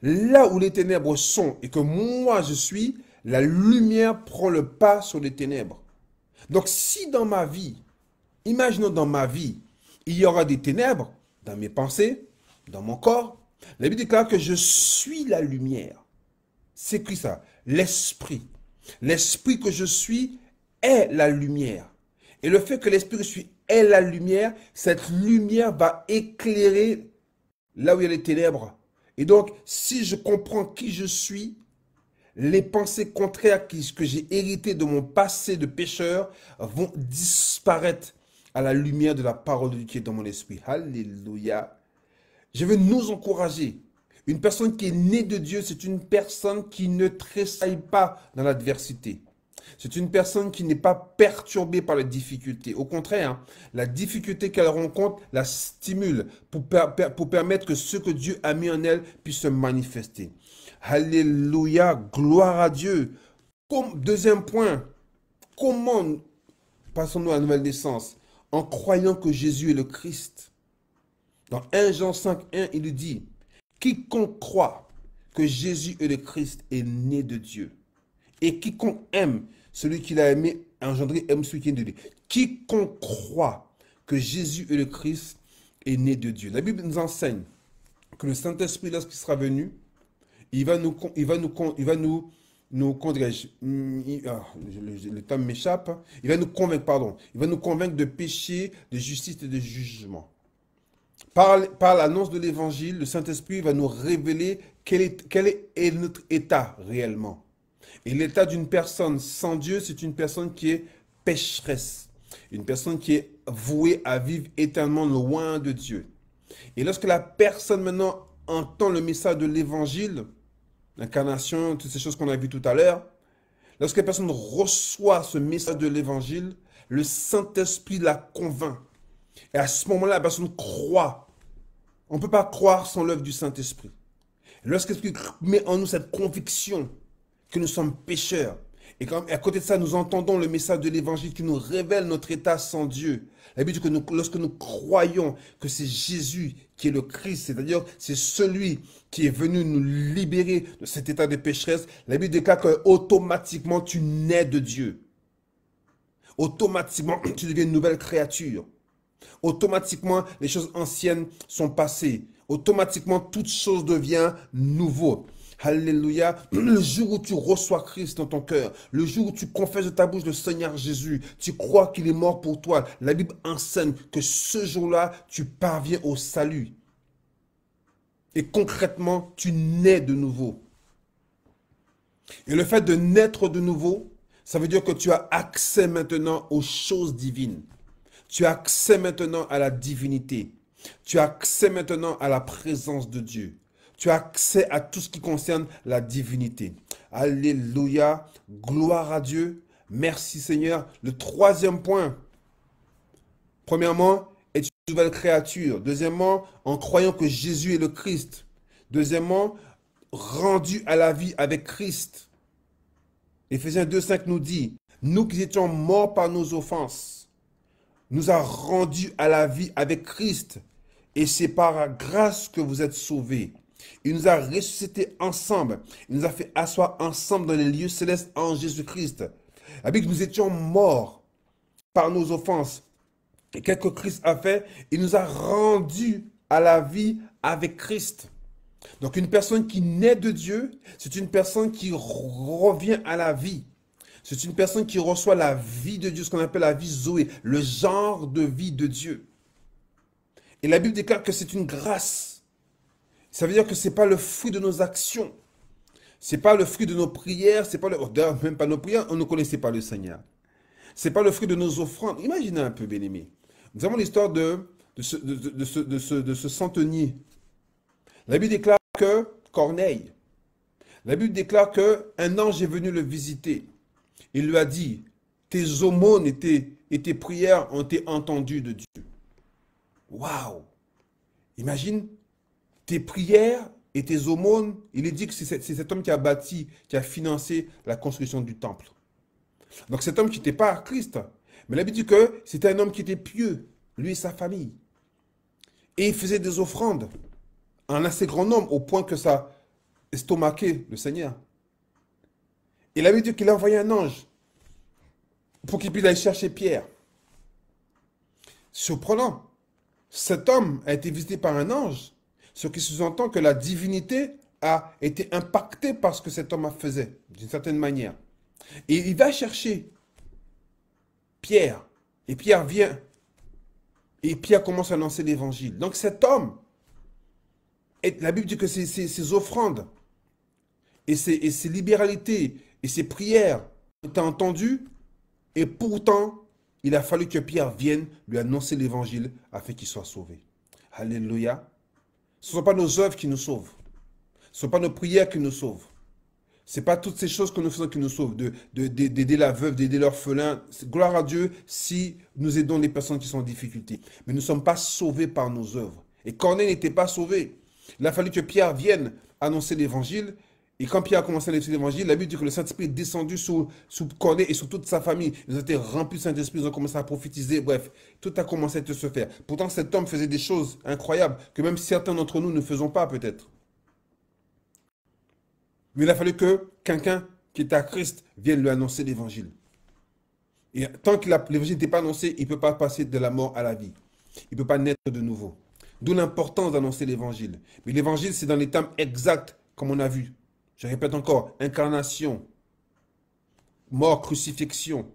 Speaker 1: là où les ténèbres sont et que moi je suis, la lumière prend le pas sur les ténèbres. Donc, si dans ma vie, imaginons dans ma vie, il y aura des ténèbres dans mes pensées, dans mon corps. La Bible déclare que je suis la lumière. C'est écrit ça, l'esprit. L'esprit que je suis est la lumière. Et le fait que l'esprit que je suis est la lumière, cette lumière va éclairer là où il y a les ténèbres. Et donc, si je comprends qui je suis, les pensées contraires que j'ai héritées de mon passé de pécheur vont disparaître à la lumière de la parole de Dieu qui est dans mon esprit. Alléluia. Je veux nous encourager. Une personne qui est née de Dieu, c'est une personne qui ne tressaille pas dans l'adversité. C'est une personne qui n'est pas perturbée par les difficultés. Au contraire, hein, la difficulté qu'elle rencontre la stimule pour permettre que ce que Dieu a mis en elle puisse se manifester. Alléluia, gloire à Dieu. Deuxième point, comment passons-nous à la nouvelle naissance? En croyant que Jésus est le Christ. Dans 1 Jean 5, 1, il lui dit, quiconque croit que Jésus est le Christ est né de Dieu. Et quiconque aime celui qu'il a aimé, engendré, aime celui qui est né de lui. Quiconque croit que Jésus est le Christ est né de Dieu. La Bible nous enseigne que le Saint-Esprit, lorsqu'il sera venu, il va nous le terme m'échappe, il va nous convaincre, pardon, il va nous convaincre de péché, de justice et de jugement. Par l'annonce de l'évangile, le Saint-Esprit va nous révéler quel est notre état réellement. Et l'état d'une personne sans Dieu, c'est une personne qui est pécheresse. Une personne qui est vouée à vivre éternellement loin de Dieu. Et lorsque la personne maintenant entend le message de l'évangile, l'incarnation, toutes ces choses qu'on a vues tout à l'heure, lorsque la personne reçoit ce message de l'évangile, le Saint-Esprit la convainc. Et à ce moment-là, la personne croit. On ne peut pas croire sans l'œuvre du Saint-Esprit. Lorsqu'il met en nous cette conviction que nous sommes pécheurs, et à côté de ça, nous entendons le message de l'Évangile qui nous révèle notre état sans Dieu. La Bible dit que lorsque nous croyons que c'est Jésus qui est le Christ, c'est-à-dire c'est celui qui est venu nous libérer de cet état de pécheresse, la Bible déclare qu'automatiquement tu nais de Dieu. Automatiquement tu deviens une nouvelle créature. Automatiquement les choses anciennes sont passées. Automatiquement toute chose devient nouveau. Alléluia. Le jour où tu reçois Christ dans ton cœur, le jour où tu confesses de ta bouche le Seigneur Jésus, tu crois qu'il est mort pour toi. La Bible enseigne que ce jour-là, tu parviens au salut. Et concrètement, tu nais de nouveau. Et le fait de naître de nouveau, ça veut dire que tu as accès maintenant aux choses divines. Tu as accès maintenant à la divinité. Tu as accès maintenant à la présence de Dieu. Tu as accès à tout ce qui concerne la divinité. Alléluia. Gloire à Dieu. Merci Seigneur. Le troisième point. Premièrement, être une nouvelle créature. Deuxièmement, en croyant que Jésus est le Christ. Deuxièmement, rendu à la vie avec Christ. Éphésiens 2,5 nous dit, nous qui étions morts par nos offenses, nous a rendus à la vie avec Christ. Et c'est par grâce que vous êtes sauvés. Il nous a ressuscités ensemble. Il nous a fait asseoir ensemble dans les lieux célestes en Jésus-Christ. La Bible, nous étions morts par nos offenses. Et qu'est-ce que Christ a fait? Il nous a rendus à la vie avec Christ. Donc une personne qui naît de Dieu, c'est une personne qui revient à la vie. C'est une personne qui reçoit la vie de Dieu, ce qu'on appelle la vie Zoé, le genre de vie de Dieu. Et la Bible déclare que c'est une grâce. Ça veut dire que ce n'est pas le fruit de nos actions. Ce n'est pas le fruit de nos prières. C'est pas même pas nos prières, on ne connaissait pas le Seigneur. Ce n'est pas le fruit de nos offrandes. Imaginez un peu, bien-aimés. Nous avons l'histoire de ce centenier. La Bible déclare que Corneille, la Bible déclare qu'un ange est venu le visiter. Il lui a dit, tes aumônes et tes prières ont été entendues de Dieu. Waouh! Imagine, tes prières et tes aumônes, il est dit que c'est cet homme qui a bâti, qui a financé la construction du temple. Donc cet homme qui n'était pas Christ, mais la Bible dit que c'était un homme qui était pieux, lui et sa famille. Et il faisait des offrandes, un assez grand nombre, au point que ça estomaquait le Seigneur. Et la Bible dit qu'il a envoyé un ange pour qu'il puisse aller chercher Pierre. Surprenant. Cet homme a été visité par un ange, ce qui sous-entend que la divinité a été impactée par ce que cet homme faisait, d'une certaine manière. Et il va chercher Pierre. Et Pierre vient. Et Pierre commence à lancer l'évangile. Donc cet homme, la Bible dit que ses offrandes, et ses libéralités et ses prières ont été entendues. Et pourtant, il a fallu que Pierre vienne lui annoncer l'évangile afin qu'il soit sauvé. Alléluia. Ce ne sont pas nos œuvres qui nous sauvent. Ce ne sont pas nos prières qui nous sauvent. Ce n'est pas toutes ces choses que nous faisons qui nous sauvent, d'aider la veuve, d'aider l'orphelin. Gloire à Dieu si nous aidons les personnes qui sont en difficulté. Mais nous ne sommes pas sauvés par nos œuvres. Et Corneille n'était pas sauvé. Il a fallu que Pierre vienne annoncer l'évangile. Et quand Pierre a commencé à annoncer l'évangile, la Bible dit que le Saint-Esprit est descendu sous Corneille et sur toute sa famille. Ils ont été remplis du Saint-Esprit, ils ont commencé à prophétiser. Bref, tout a commencé à se faire. Pourtant, cet homme faisait des choses incroyables que même certains d'entre nous ne faisons pas peut-être. Mais il a fallu que quelqu'un qui est à Christ vienne lui annoncer l'évangile. Et tant que l'évangile n'était pas annoncé, il ne peut pas passer de la mort à la vie. Il ne peut pas naître de nouveau. D'où l'importance d'annoncer l'évangile. Mais l'évangile, c'est dans les termes exacts, comme on a vu. Je répète encore, incarnation, mort, crucifixion,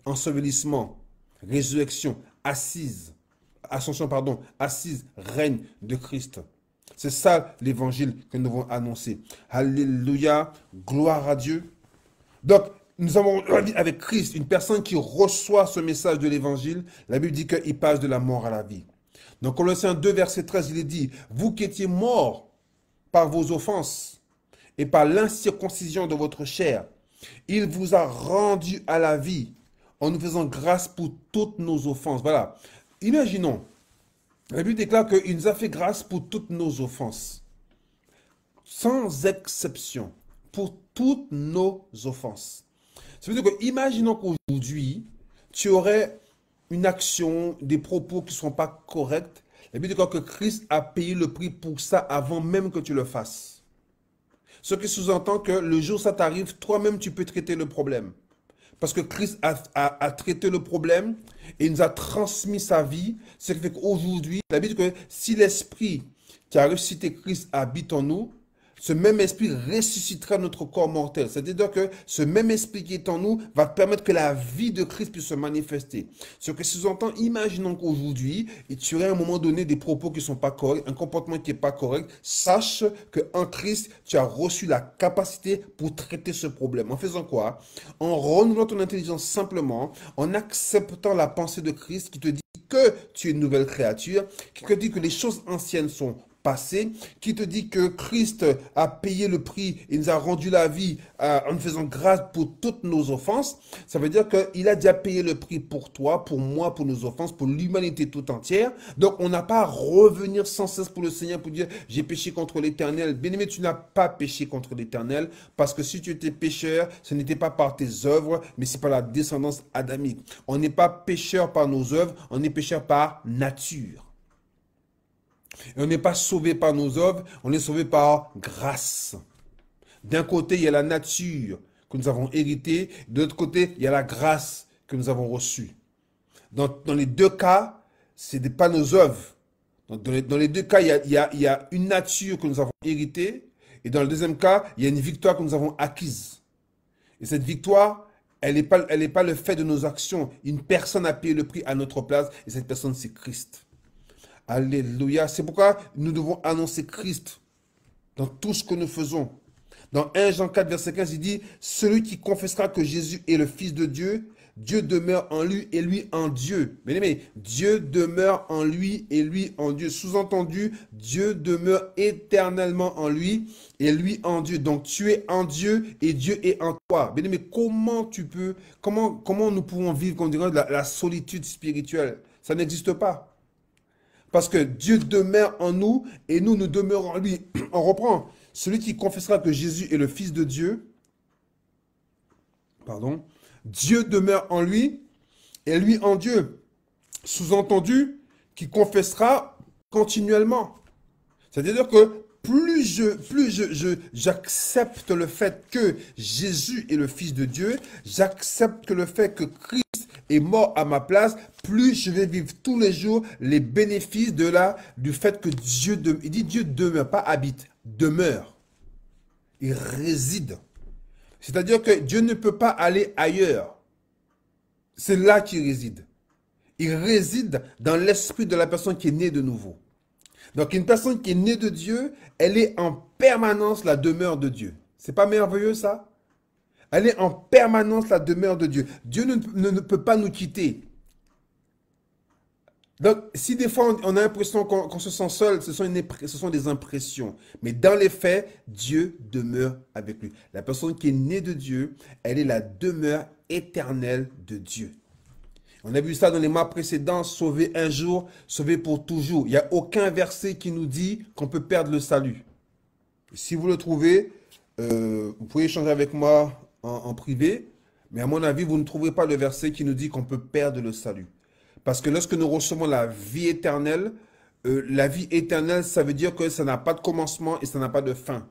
Speaker 1: ensevelissement, résurrection, ascension, assise, règne de Christ. C'est ça l'évangile que nous devons annoncer. Alléluia, gloire à Dieu. Donc, nous avons avec Christ une personne qui reçoit ce message de l'évangile. La Bible dit qu'il passe de la mort à la vie. Dans Colossiens 2, verset 13, il est dit, vous qui étiez morts par vos offenses et par l'incirconcision de votre chair, il vous a rendu à la vie en nous faisant grâce pour toutes nos offenses. Voilà. Imaginons, la Bible déclare qu'il nous a fait grâce pour toutes nos offenses. Sans exception. Pour toutes nos offenses. Ça veut dire que, imaginons qu'aujourd'hui, tu aurais une action, des propos qui ne sont pas corrects. La Bible déclare que Christ a payé le prix pour ça avant même que tu le fasses. Ce qui sous-entend que le jour où ça t'arrive, toi-même, tu peux traiter le problème. Parce que Christ a traité le problème et il nous a transmis sa vie. Ce qui fait qu'aujourd'hui, la Bible dit que si l'Esprit qui a ressuscité Christ habite en nous, ce même esprit ressuscitera notre corps mortel. C'est-à-dire que ce même esprit qui est en nous va permettre que la vie de Christ puisse se manifester. Ce que sous-entend, imaginons qu'aujourd'hui, tu aurais à un moment donné des propos qui ne sont pas corrects, un comportement qui n'est pas correct. Sache qu'en Christ, tu as reçu la capacité pour traiter ce problème. En faisant quoi? En renouvelant ton intelligence simplement, en acceptant la pensée de Christ qui te dit que tu es une nouvelle créature, qui te dit que les choses anciennes sont passé, qui te dit que Christ a payé le prix et nous a rendu la vie en nous faisant grâce pour toutes nos offenses. Ça veut dire qu'il a déjà payé le prix pour toi, pour moi, pour nos offenses, pour l'humanité tout entière. Donc, on n'a pas à revenir sans cesse pour le Seigneur pour dire « j'ai péché contre l'Éternel ». Bien-aimé, tu n'as pas péché contre l'Éternel parce que si tu étais pécheur, ce n'était pas par tes œuvres, mais c'est par la descendance adamique. On n'est pas pécheur par nos œuvres, on est pécheur par nature. Et on n'est pas sauvé par nos œuvres, on est sauvé par grâce. D'un côté, il y a la nature que nous avons héritée, de l'autre côté, il y a la grâce que nous avons reçue. Dans les deux cas, ce n'est pas nos œuvres. Dans les deux cas, il y a une nature que nous avons héritée, et dans le deuxième cas, il y a une victoire que nous avons acquise. Et cette victoire, elle n'est pas le fait de nos actions. Une personne a payé le prix à notre place, et cette personne, c'est Christ. Alléluia. C'est pourquoi nous devons annoncer Christ dans tout ce que nous faisons. Dans 1 Jean 4, verset 15, il dit « Celui qui confessera que Jésus est le Fils de Dieu, Dieu demeure en lui et lui en Dieu. » Mais Dieu demeure en lui et lui en Dieu. Sous-entendu, Dieu demeure éternellement en lui et lui en Dieu. Donc tu es en Dieu et Dieu est en toi. Mais comment nous pouvons vivre, comme on dirait, la solitude spirituelle? Ça n'existe pas. Parce que Dieu demeure en nous et nous demeurons en lui. On reprend. Celui qui confessera que Jésus est le Fils de Dieu, Dieu demeure en lui et lui en Dieu. Sous-entendu, qui confessera continuellement. C'est-à-dire que plus j'accepte le fait que Jésus est le Fils de Dieu, j'accepte le fait que Christ est mort à ma place, plus je vais vivre tous les jours les bénéfices du fait que Dieu demeure. Il dit Dieu demeure, pas habite, demeure. Il réside. C'est-à-dire que Dieu ne peut pas aller ailleurs. C'est là qu'il réside. Il réside dans l'esprit de la personne qui est née de nouveau. Donc une personne qui est née de Dieu, elle est en permanence la demeure de Dieu. C'est pas merveilleux ça? Elle est en permanence la demeure de Dieu. Dieu ne peut pas nous quitter. Donc, si des fois on a l'impression qu'on se sent seul, ce sont des impressions. Mais dans les faits, Dieu demeure avec lui. La personne qui est née de Dieu, elle est la demeure éternelle de Dieu. On a vu ça dans les mois précédents, sauvé un jour, sauvé pour toujours. Il n'y a aucun verset qui nous dit qu'on peut perdre le salut. Si vous le trouvez, vous pouvez échanger avec moi en privé, mais à mon avis, vous ne trouverez pas le verset qui nous dit qu'on peut perdre le salut. Parce que lorsque nous recevons la vie éternelle, ça veut dire que ça n'a pas de commencement et ça n'a pas de fin.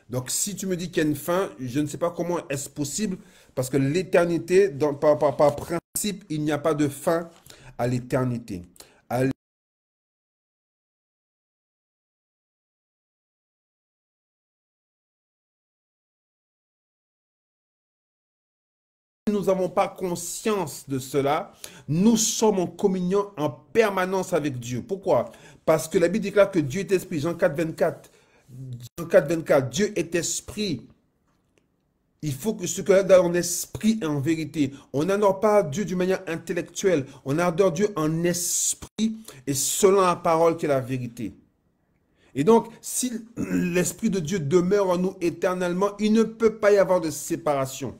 Speaker 1: Donc, si tu me dis qu'il y a une fin, je ne sais pas comment est-ce possible, parce que l'éternité, par principe, il n'y a pas de fin à l'éternité. Nous n'avons pas conscience de cela, nous sommes en communion en permanence avec Dieu. Pourquoi? Parce que la Bible déclare que Dieu est esprit. Jean 4, 24. Jean 4, 24. Dieu est esprit. Il faut que ce que là en esprit et en vérité. On n'adore pas Dieu d'une manière intellectuelle. On adore Dieu en esprit et selon la parole qui est la vérité. Et donc, si l'esprit de Dieu demeure en nous éternellement, il ne peut pas y avoir de séparation.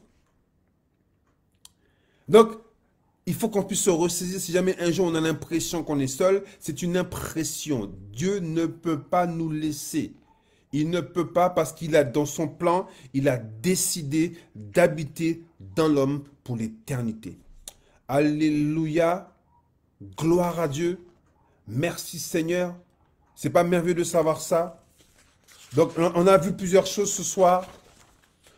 Speaker 1: Donc, il faut qu'on puisse se ressaisir. Si jamais un jour on a l'impression qu'on est seul, c'est une impression. Dieu ne peut pas nous laisser. Il ne peut pas parce qu'il a dans son plan, il a décidé d'habiter dans l'homme pour l'éternité. Alléluia. Gloire à Dieu. Merci Seigneur. C'est pas merveilleux de savoir ça? Donc, on a vu plusieurs choses ce soir.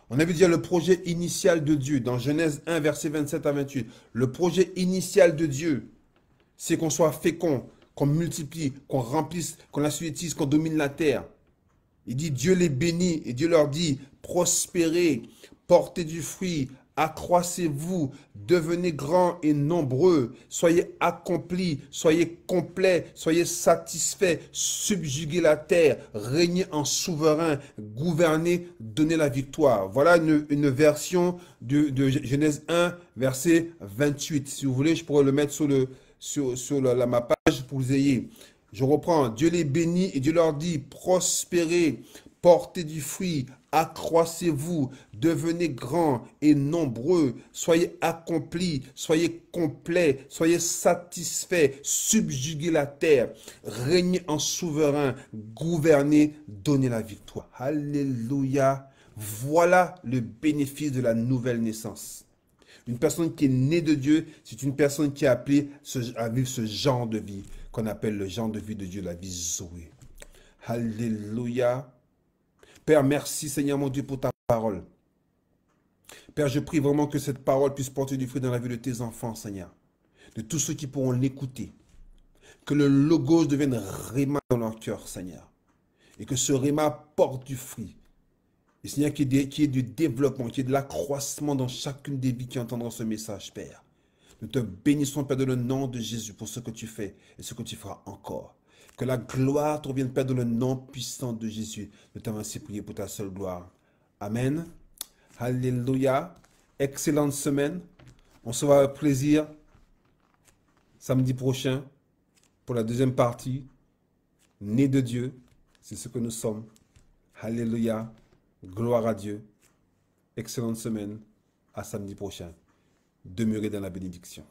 Speaker 1: On a vu dire le projet initial de Dieu dans Genèse 1, verset 27 à 28. Le projet initial de Dieu, c'est qu'on soit fécond, qu'on multiplie, qu'on remplisse, qu'on assujettisse, qu'on domine la terre. Il dit Dieu les bénit et Dieu leur dit prospérez, portez du fruit, accroissez-vous, devenez grands et nombreux, soyez accomplis, soyez complets, soyez satisfaits, subjuguez la terre, régnez en souverain, gouvernez, donnez la victoire. Voilà une version de Genèse 1, verset 28. Si vous voulez, je pourrais le mettre sur ma page pour que vous ayez. Je reprends. Dieu les bénit et Dieu leur dit prospérez, portez du fruit, accroissez-vous, devenez grands et nombreux, soyez accomplis, soyez complets, soyez satisfaits, subjuguez la terre, régnez en souverain, gouvernez, donnez la victoire. Alléluia. Voilà le bénéfice de la nouvelle naissance. Une personne qui est née de Dieu, c'est une personne qui est appelée à vivre ce genre de vie, qu'on appelle le genre de vie de Dieu, la vie Zoé. Alléluia. Père, merci Seigneur mon Dieu pour ta parole. Père, je prie vraiment que cette parole puisse porter du fruit dans la vie de tes enfants, Seigneur. De tous ceux qui pourront l'écouter. Que le logos devienne réma dans leur cœur, Seigneur. Et que ce réma porte du fruit. Et Seigneur, qu'il y ait du développement, qu'il y ait de l'accroissement dans chacune des vies qui entendront ce message, Père. Nous te bénissons, Père, dans le nom de Jésus pour ce que tu fais et ce que tu feras encore. Que la gloire te revienne, Père, dans le nom puissant de Jésus. Nous t'avons ainsi prié pour ta seule gloire. Amen. Alléluia. Excellente semaine. On se voit avec plaisir samedi prochain pour la deuxième partie. Né de Dieu, c'est ce que nous sommes. Alléluia. Gloire à Dieu. Excellente semaine. À samedi prochain. Demeurez dans la bénédiction.